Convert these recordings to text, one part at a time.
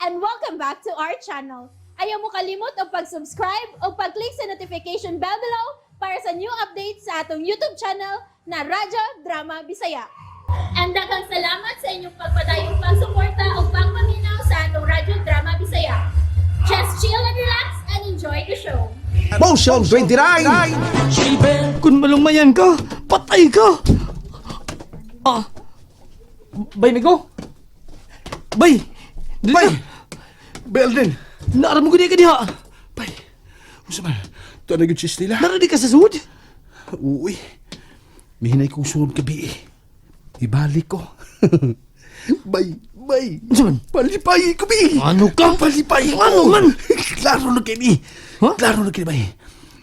and welcome back to our channel. Ayaw mo kalimot o pag-subscribe o pag-click sa notification bell below para sa new updates sa atong YouTube channel na Radyo Drama Bisaya. And daghang salamat sa inyong pagpadayong pagsuporta o pagpaminaw sa atong Radyo Drama Bisaya. Just chill and relax and enjoy the show. Motion 29! Kung malungmayan ka, patay ka! Bay, Migo! Bay! Dili Bay! ka! Belden! Naaram mo gani ka diha! Bay! Usa man? Ito na yung sis nila. Naradig ka sa sud? Uy. Mihinay kong sunod gabi eh. Ibalik ko. Bay! Bay! Ano man? Palipay ko, Bay! Ano ka? Palipay ko! Ano man? Klaro na kayo, Bay! Ha? Klaro na kayo, Bay!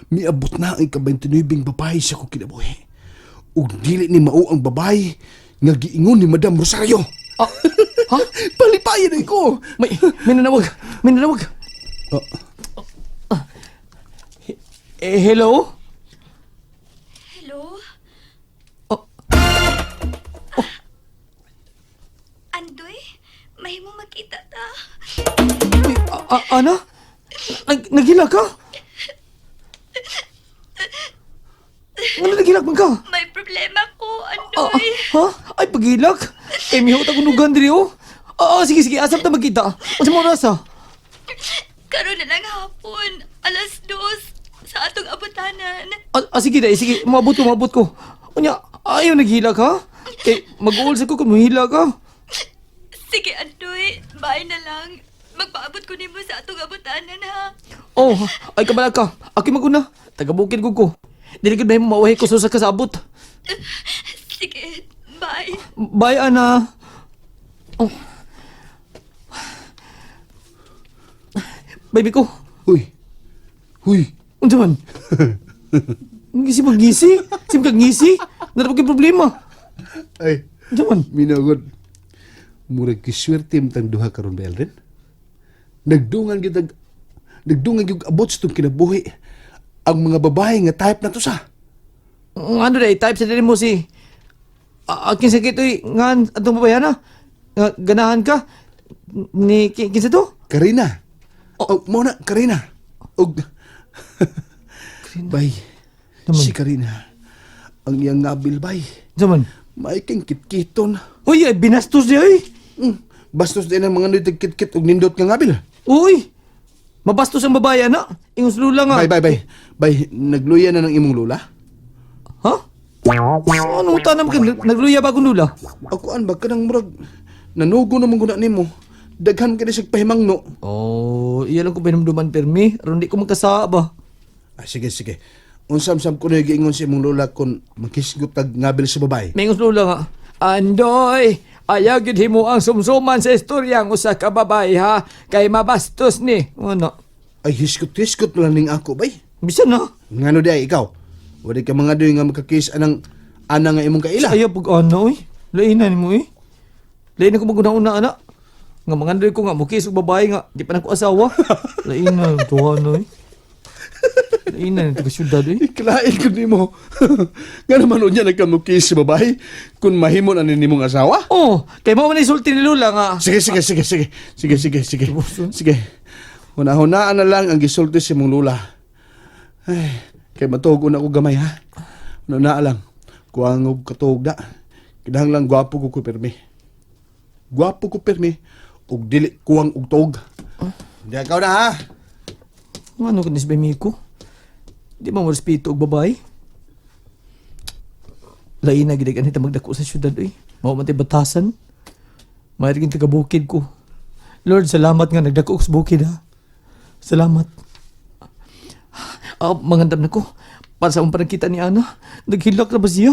Miabot na ang ika-29 babae sa kong kinabuhi. Ug dili ni mao ang babae nga giingon ni Madam Rosario. Ha? Palipayan na ko! May nanawag! May nanawag! Hello? Hello? Oh. Andoy? May mo makita ta. Ana? Nagila ka? Ano nagilak man ka? May problema ko, Andoy. Ha? Ay, pagilak? Eh, may hutang unugan diri, oh. Sige, asap na magkita. O sa mga rasa? Karon na lang hapon, alas 2 sa atong abutanan. Sige, mabot ko. Unya, ayaw naghila ka? Eh, mag-uulsa ko kung mahila ka. Sige, Andoy. Bye na lang. Magpaabot ko nimo sa atong abutanan, ha? Oh, ay kabalag ka. Aki maguna. Taga-bukid ko. Dili ko na mo mauhay ko sa kasabot. Sige, bye. Bye, Ana. Oh. Baby ko. Huy! Huy! Unsa man? Ngisi magngisi? Sim kag ngisi? Narapag yung problema. Ay, Unsa man? minagod. Murag kiswerte tang duha karon Belden. Nagdungan gyud abot sa itong kinabuhi ang mga babae nga type na to sa. Ano day, type sa dili mo si... Akin sakit oy, ngan atong babayana. Ganahan ka? Ni kinsa to? Karina. Oh, mo na, Karina. Og Bay. Naman. Si Karina. Ang iyang nabil bay. Unsa man? May king kitkiton. Uy, ay binastos di ay. Bastos din ang mga nagkit-kit og nindot nga ngabil. Uy! Mabastos ang babae, ana. Ingos lula nga. Bay. Bay, nagluya na ng imong lula? Ha? Ano tanam ka? Nagluya ba akong lula? Ako an ba kanang murag nanugo naman guna nimo. Daghan ka na siya pahimangno. Oh, iya lang ko pinamduman permi. Aron di ko magkasaa ba? Sige. Unsam-sam ko na giingon sa imong lula kung magkisgot tag ngabil sa babae. May ingos lula nga. Andoy! Ayaw gid himo ang sumsuman sa istoryang usa ka babae ha. Kay mabastos ni. Ano? Ay, hiskot-hiskot lang ning ako, bay. Bisa na. Ngano di ay ikaw? Wala ka mga doy nga magkakis anang ana nga imong kaila. Ayaw pag ano eh. Lainan mo eh. Lainan ko maguna-una ana. Nga mga andoy ko nga mukis og babae nga. Di pa na ko asawa. Lainan. Tuwa na eh. Lainan. Taga syudad eh. Iklain ko nimo. Nga naman unya nagkamukis sa babae kung mahimo na nimong asawa? Oh, kay mo man isulti ni Lula nga. Sige. Sige. Hunahunaan na lang ang gisulti si mong lula. Ay, kay matuog na ko gamay ha. Hunahunaan lang. Kuwang og katuog na. Kidahang lang gwapo ko pirmi. Gwapo ko pirmi. Og dili kuwang og tuog. Hindi ikaw na ha. Ano ka nisbay ko? Di ba mo respeto og babae? Lain na gidagan hita magdako sa syudad eh. Mao man tay batasan. Mayroon taga-bukid ko. Lord, salamat nga nagdako sa bukid ha. Salamat. Mangandam na ko. Para sa parang kita ni Ana. Naghilak na ba siya?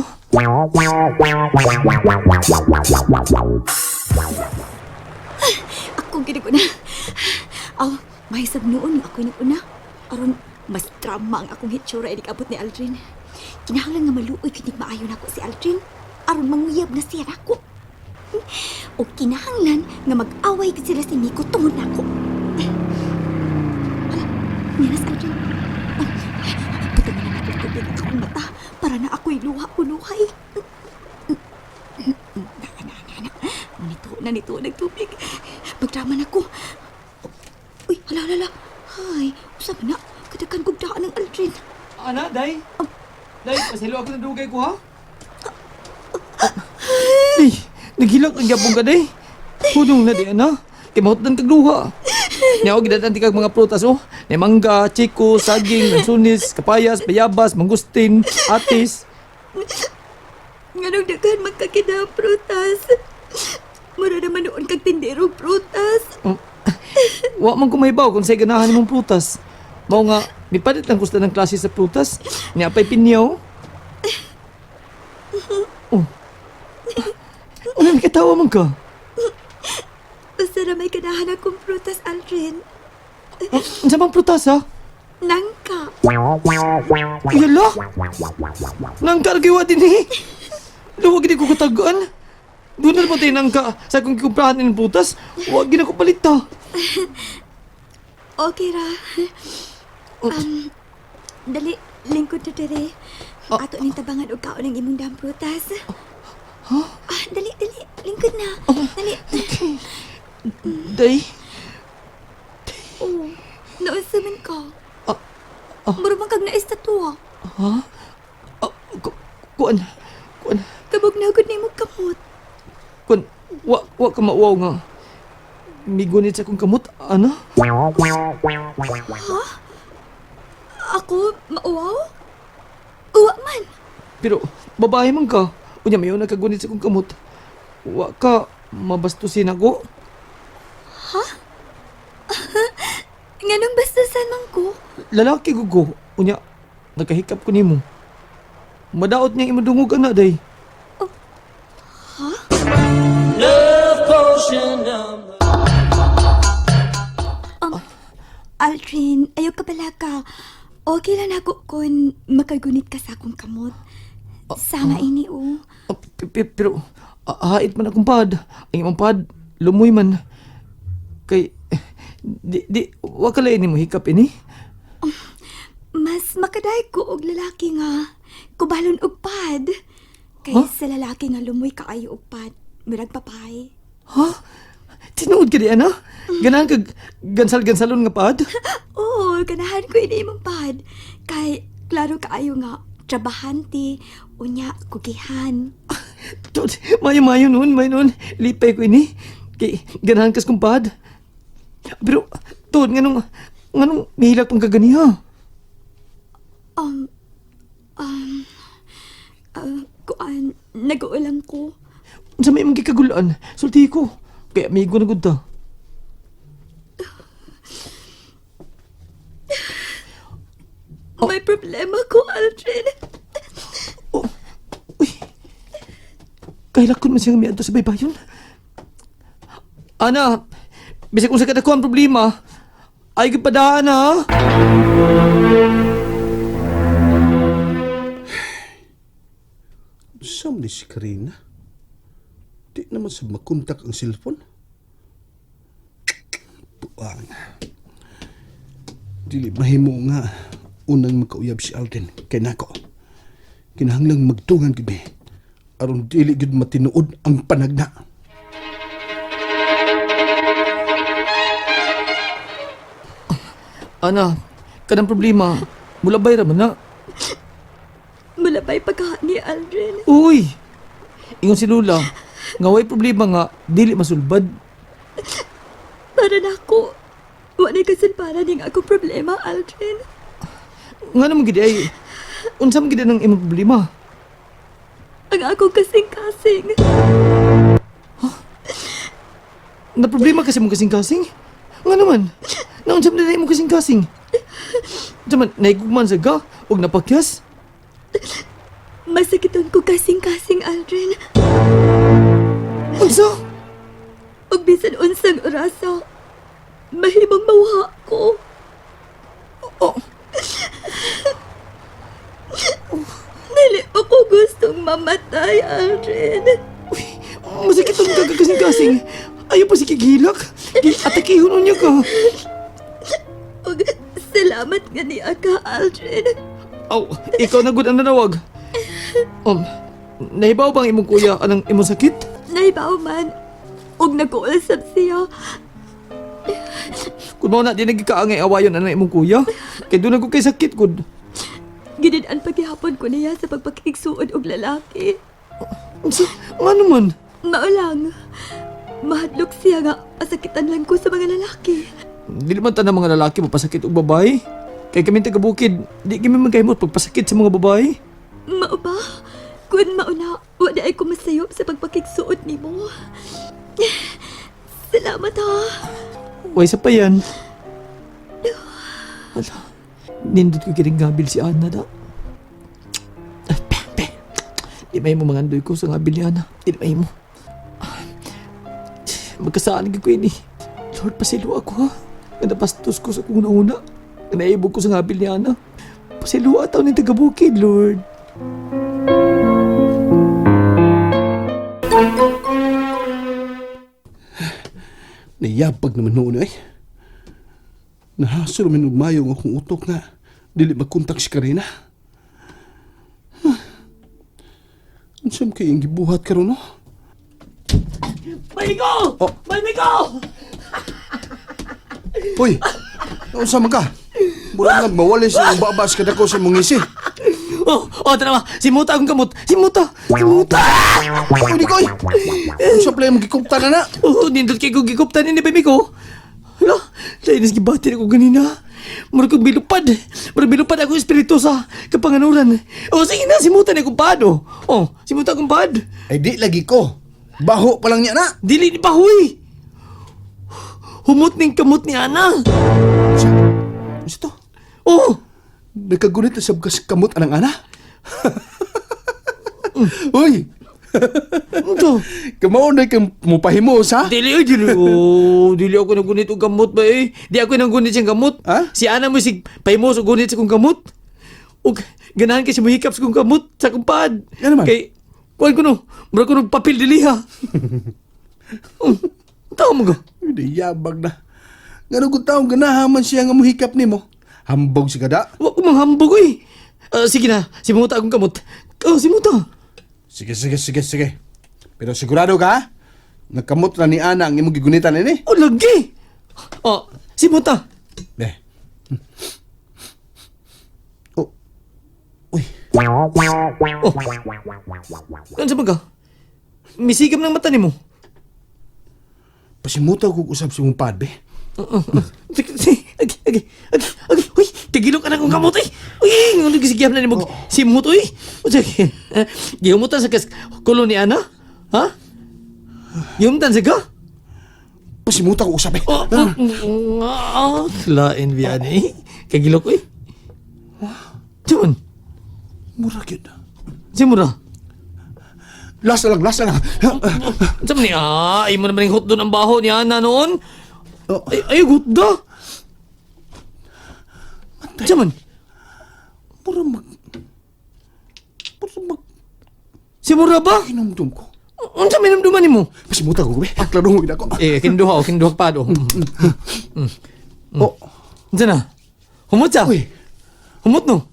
Ako gini ko na. Mahisag noon ako una. Aron mas drama ang akong hitsura inig abot ni Aldrin. Kinahanglan nga maluoy kinig maayo na ako si Aldrin. Aron manguyab na siya nako. O kinahanglan nga mag-away gid sila si Nico tungod nako. Wala, niya na si Aldrin. Patamin na natin tubig ang akong mata para na ako'y luha-luhay. Nanito, nagtubig. Magdrama na ko. Uy, hala. Hay, usa man na. Kadakan kong daan ng Aldrin. Ana, day? Day, pasilo ako ng dugay ko, ha? Ay, naghilak ang gyapon ka, day. Punong na di, ana. Kay mahutan kag duha. Nya og gidan kag mga prutas, oh. May mangga, chiko, saging, lansunis, kapayas, bayabas, mangustin, atis. Nganong daghan magkakita ang prutas. Mura naman noon kag tindero prutas. Wa man ko mahibaw kung sa'y ganahan mong prutas. Mao nga, mipalit lang gusto ng klase sa prutas. Niya pa'y pinyaw. Oh. Ano may katawa man ka? Basta na may ganahan akong prutas, Aldrin. Ang samang prutas, ha? Nangka. Yala? Nang kargiwa din, eh. Luwag hindi ko katagaan. Doon na naman tayo nang ka sa kong kikumprahan ng prutas. Huwag gina ko palita. Okay ra. Dali, lingkod na dere. Ato ning tabangan og kaon ng imong dam prutas. Dali, lingkod na. Dali. Day? Oh, naunsa man ka? Mura man kag naistatwa. Kuan. Kabog na agad nimo kamot. Kuan. Wa ka mauwaw nga. Migunit sa kong kamot, ana? Ako, mauwaw? Uwa man. Pero, babae man ka. Unya, mayo nagkagunit sa kong kamot. Wa ka, mabastusin ako. Nganong bastasan man ko? Lalaki ko. Unya, nagkahikap ko nimo. Madaot niya imadungog ana, day. Aldrin, ayaw ka pala ka. Okay lang ako kung makagunit ka sa akong kamot. Sama ini, oh. Pero, hait man akong pad. Ang imong pad, lumoy man. Kay, wa ka lain mo hikap ini? Mas makaday ko og lalaki nga kubalon og pad. Kay sa lalaki nga lumoy kaayo og pad, murag papay. Ha? Tinuod ka di, ana? Ganahan kag gansal-gansalon nga pad? Oo, ganahan ko ini imong pad. Kay klaro kaayo nga trabahante unya kugihan. Tod, mayo nun. Lipay ko ini. Kay, ganahan kas kong pad. Pero, Tod, nganong nihilak pang kaganiha? Kuan, nag-uulang ko. Sa may mga kikagulaan, sulti ko. Kaya amigo na gud ta. May problema ko, Aldrin. Uy, kahilakon man siya nga miadto sa baybayon. Ana, bisag kung sa kadako ang problema, ay gipadaan ha. Saan ni si Karina? Di naman sa makontak ang cellphone. Buang. Dili mahimo nga unang magkauyab si Alden kay nako. Kinahanglang magtungan gid aron dili gid matinuod ang panagna. Ana, kanang problema, mulabay ra man na. Malabay pagka ni Aldrin. Uy, ingon si Lula, nga way problema nga, dili masulbad. Para na ako. Wala kasi para ning akong problema, Aldrin. Nga naman gid ay, unsa man gid ang imong problema? Ang akong kasing-kasing. Na problema kasi mong kasing-kasing? Nga naman, naunsa man na imong kasing-kasing? Diyan naigugman sa ga, og napakyas? Masakiton ko kasing-kasing, Aldrin. Unsa? Og bisan unsang orasa, mahimong mawha ko. Oh, Dili ako gustong mamatay, Aldrin. masakit ang kasing-kasing. Ayaw pa si Kigilak. Atakihon niya ka. Og salamat nga niya ka, Aldrin. Aw, ikaw na gud ang nanawag. Nahibaw bang imong kuya anang imong sakit? Naibaw man. Og nag-uulsab siya. Kung Kuno na, di nagkakaangay awayon na imong kuya. Kaya doon ako kay sakit ko. Ginidaan paghihapon ko niya sa pagpakigsuod og lalaki. Nga naman. Maulang, mahadlok siya nga pasakitan lang ko sa mga lalaki. Di naman tanang mga lalaki mapasakit og babae. Kaya kami taga-bukid, di kami magkaimot pagpasakit sa mga babae. Mao ba? Kung mauna, wala ay kumasayop sa pagpakigsuod ni mo. Salamat ha. Way sa pa yan. Wala. Nindot ko kiring gabil si Ana da. Di may mo mga andoy ko sa gabil ni Ana. Di may mo. Magkasaan ko ini. Lord, pasilo ako ha. Napastos ko sa kung una. Naibog ko sa gabil ni Ana. Pasilo ataw ni taga-bukid, Lord. Nayabag naman noon eh. Nahasol naman ugmayo ang akong utok na dili magkontak si Karina. Ang siyam kayong gibuhat ka ron, no? Maliko! Oh. Maliko! Hoy! Naunsa man ka? Mula nga mawalis yung babas ka dako sa mong isi. Tara ba? Si Muta akong kamot. Si Muta! Uy, di ko eh! Ang siyam lang magkikupta na na. Nindot kay kong gikuptan ni Bebe ko. Hala, lainis gibati ako ganina. Mura kong bilupad. Mura bilupad ako espiritu sa kapanganuran. Sige na, si Muta na kumpado. Si Muta kumpad. Ay di lagi ko. Baho pa lang niya na. Dili ni Bahoy. Humot ning kamot ni Ana. Ano to? Nagkagunit na sa bukas kamot anang ana? Uy! Ito. Kamao na kang mupahimos, ha? Dili dili ako nagunit og gamot ba eh. Di ako nagunit siyang gamot. Ha? Si Ana mo si pahimos og gunit sa kong gamot. Og ganahan kay si mahikap sa kong gamot sa kumpad. Yan naman. Kay kuan ko no, mura ko no papel dili ha. Tao mo ga. Hindi yabag na. Nga nung taong ganahaman siya nga muhikap ni mo. Hambog si kada. Wa ko manghambog eh. Sige na, si Muta akong kamot. Si Muta. Sige. Pero sigurado ka, nagkamot na ni Ana ang imong gigunitan ini? Lagi. Si Muta. Eh. Uy. Ano sa mga? Misigam ng mata ni mo. Pasimuta ko usap si mong padbe. Uy, kagilok ka na kong kamot eh. Uy, ano gisigyan na ni mo si Mut, uy. Giumutan sa kulo ni Ana? Ha? Giumutan sa ka? Pasimuta ko usap eh. Lain biyan eh. Kagilok, uy. Diyan. Mura yun. Si Mura. Last na lang. Diyan ni, ay mo naman yung hot doon ang baho ni Ana noon. Oh. Ay, gutda. Diyan. Mura mag... Si Mura ba? Kinumdum ko. Ano sa minumduman ni mo? Pasimuta ko gumi. Klaro mo ako. Kinduha pa do. Oh. Diyan na. Humot siya. Uy. Humot no.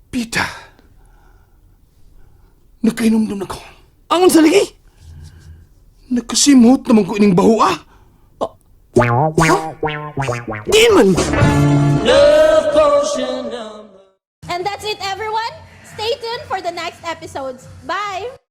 Pita. Nagkainumdum na ko. Angon sa lagi? Nagkasimot naman ko ining baho ah. Di man. And that's it, everyone. Stay tuned for the next episodes. Bye!